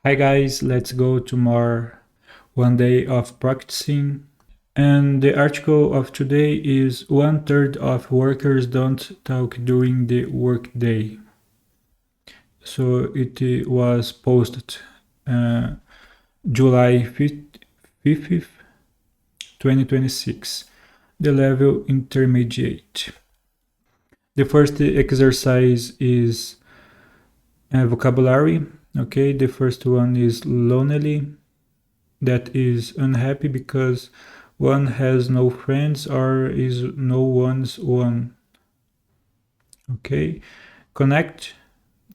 Hi guys, let's go to more one day of practicing. And the article of today is 1/3 of workers don't talk during the workday. So it was posted uh, July 5th, 2026. The level intermediate. The first exercise is vocabulary. Okay, the first one is lonely. That is unhappy because one has no friends or is no one's one. Okay, connect,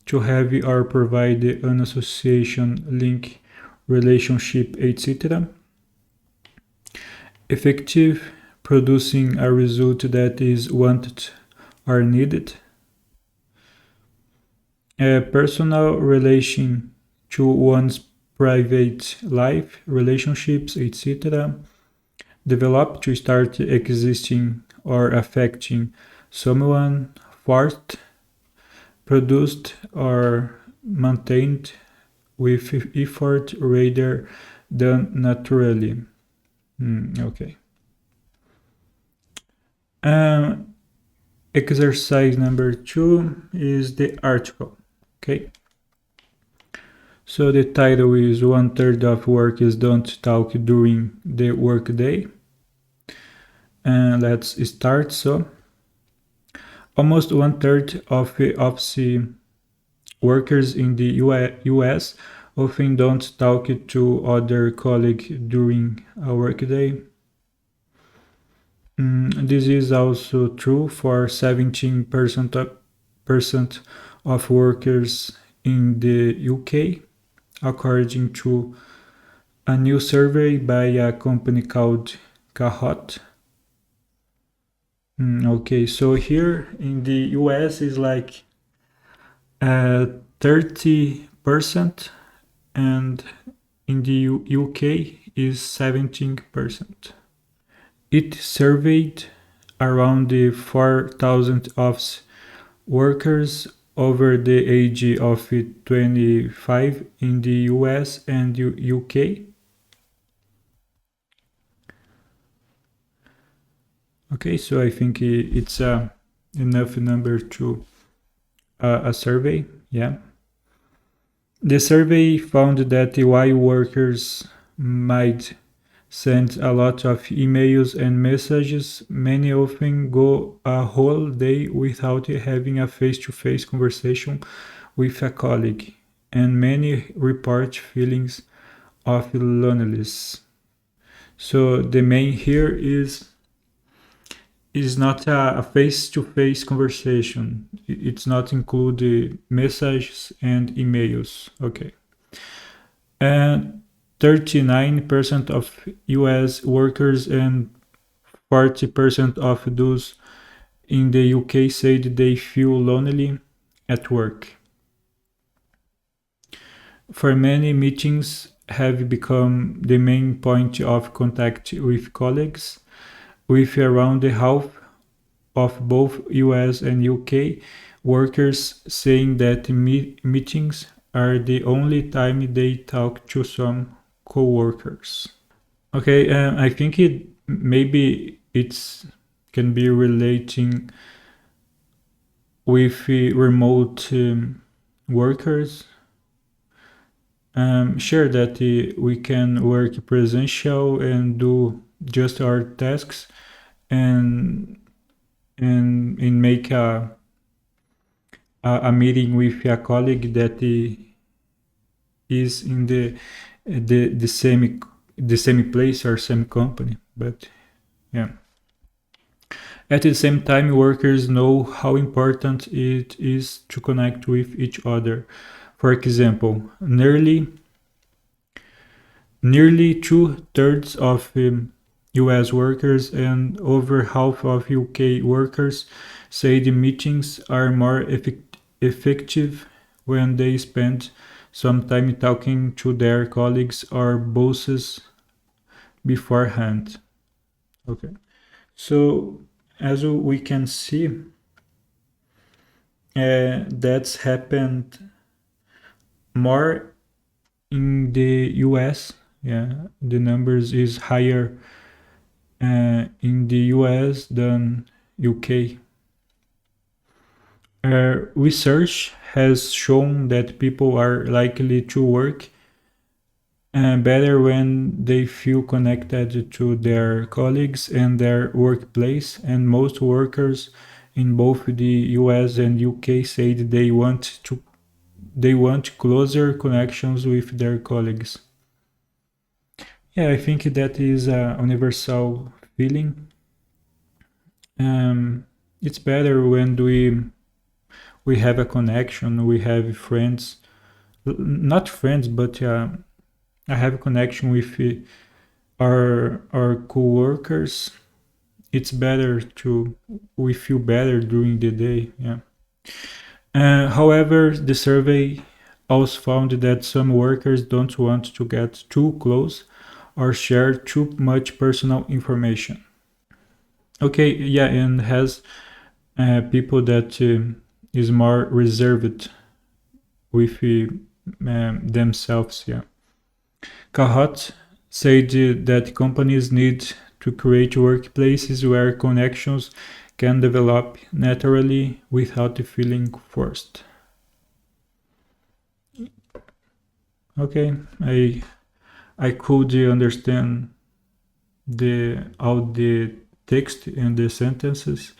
to have or provide an association, link, relationship, etc. Effective, producing a result that is wanted or needed. A personal relation, to one's private life, relationships, etc. Develop, to start existing or affecting someone. Fourth, produced or maintained with effort rather than naturally. Okay. Exercise number 2 is the article. Okay. So the title is 1/3 of workers don't talk during the workday. And let's start. So almost 1/3 of the office workers in the US often don't talk to other colleagues during a workday. This is also true for 17% of workers in the UK, according to a new survey by a company called Kahoot. Okay, so here in the US is like 30%, and in the UK is 17%. It surveyed around 4,000 office workers over the age of 25 in the US and UK. Okay, so I think it's enough number to a survey. Yeah. The survey found that while workers might send a lot of emails and messages, many often go a whole day without having a face-to-face conversation with a colleague, and many report feelings of loneliness. So the main here is not a face-to-face conversation. It's not include messages and emails. Okay. And 39% of US workers and 40% of those in the UK said they feel lonely at work. For many, meetings have become the main point of contact with colleagues, with around half of both US and UK workers saying that meetings are the only time they talk to some co-workers. Okay, I think maybe it's can be relating with remote workers. Sure that we can work presential and do just our tasks and make a meeting with a colleague that is in the same place or same company. But yeah. At the same time, workers know how important it is to connect with each other. For example, nearly 2/3 of US workers and over half of UK workers say the meetings are more effective when they spend some time talking to their colleagues or bosses beforehand. Okay, so as we can see, that's happened more in the US, yeah, the numbers is higher in the US than UK. Research has shown that people are likely to work better when they feel connected to their colleagues and their workplace, and most workers in both the US and UK said they want closer connections with their colleagues. Yeah, I think that is a universal feeling. It's better when we have a connection, we have friends, not friends, but I have a connection with our coworkers. It's better to we feel better during the day. Yeah. However, the survey also found that some workers don't want to get too close or share too much personal information. Okay, yeah, and has people that is more reserved with themselves. Yeah. Kahat said that companies need to create workplaces where connections can develop naturally without feeling forced. Okay, I could understand the all the text and the sentences.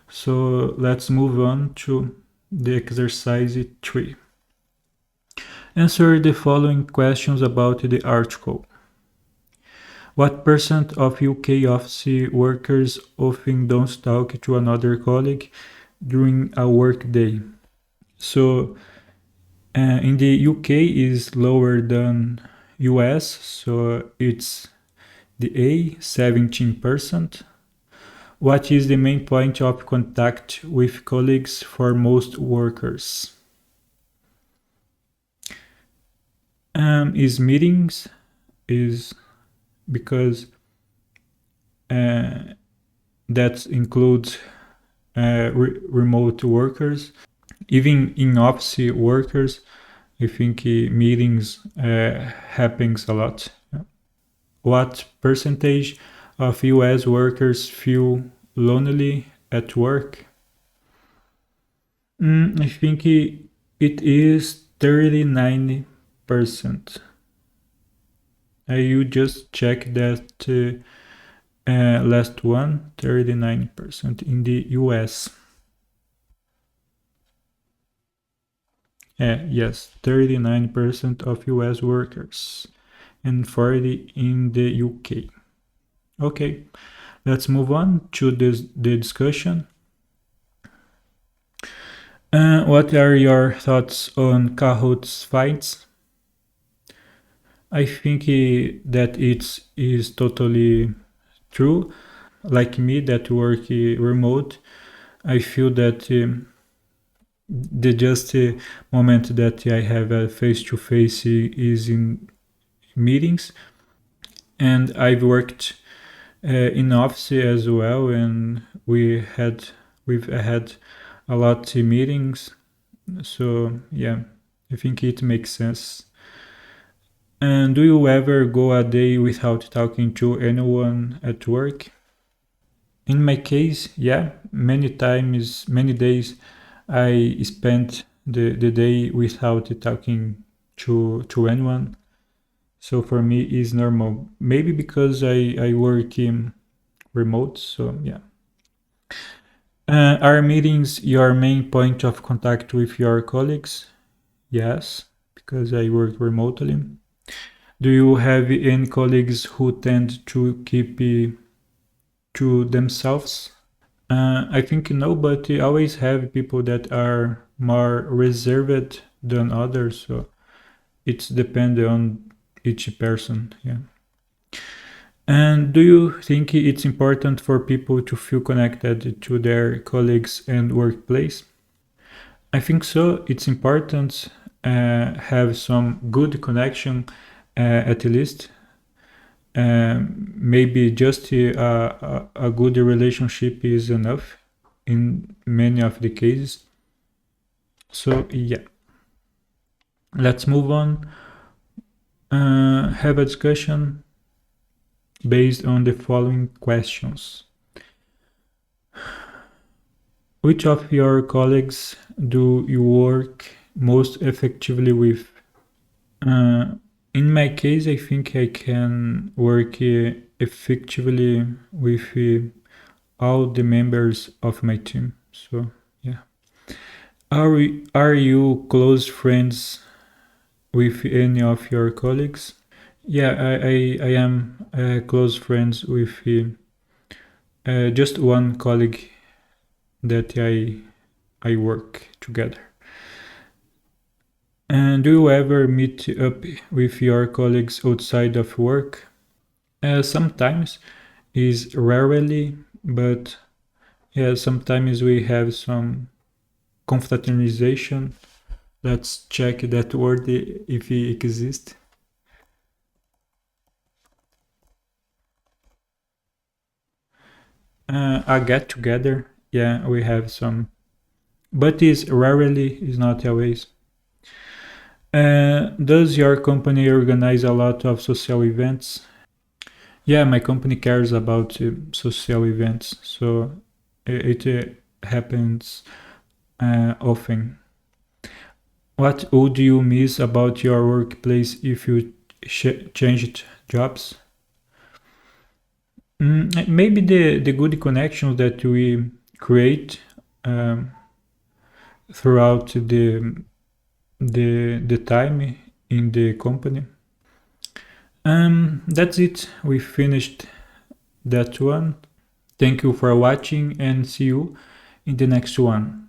So let's move on to the exercise 3. Answer the following questions about the article. What percent of UK office workers often don't talk to another colleague during a work day? So in the UK is lower than US, so it's the A, 17%. What is the main point of contact with colleagues for most workers? Is meetings, is because that includes remote workers. Even in office workers, I think meetings happens a lot. What percentage of US workers feel lonely at work? I think it is 39%. You just check that last one, 39% in the US. Yes, 39% of US workers and 40 in the UK. Okay, let's move on to the discussion. What are your thoughts on Kahoot's fights? I think that it is totally true. Like me, that work remote, I feel that the just moment that I have a face-to-face is in meetings, and I've worked in office as well, and we've had a lot of meetings. So yeah, I think it makes sense. And do you ever go a day without talking to anyone at work? In my case, yeah, many times, many days, I spent the day without talking to anyone. So for me, it's normal. Maybe because I work in remote. So yeah. Are meetings your main point of contact with your colleagues? Yes, because I work remotely. Do you have any colleagues who tend to keep to themselves? I think no, but you always have people that are more reserved than others. So it's depend on each person. Yeah. And do you think it's important for people to feel connected to their colleagues and workplace? I think so. It's important have some good connection at least. Maybe just a good relationship is enough in many of the cases. So yeah, let's move on. Have a discussion based on the following questions. Which of your colleagues do you work most effectively with? In my case, I think I can work effectively with all the members of my team. So, yeah. Are you close friends with any of your colleagues? Yeah, I am close friends with just one colleague that I work together. And do you ever meet up with your colleagues outside of work? Sometimes, is rarely, but yeah, sometimes we have some confraternization. Let's check that word if it exists. A get together. Yeah, we have some, but is rarely, is not always. Does your company organize a lot of social events? Yeah, my company cares about social events, so it happens often. What would you miss about your workplace if you changed jobs? Maybe the good connections that we create um, throughout the time in the company. That's it. We finished that one. Thank you for watching and see you in the next one.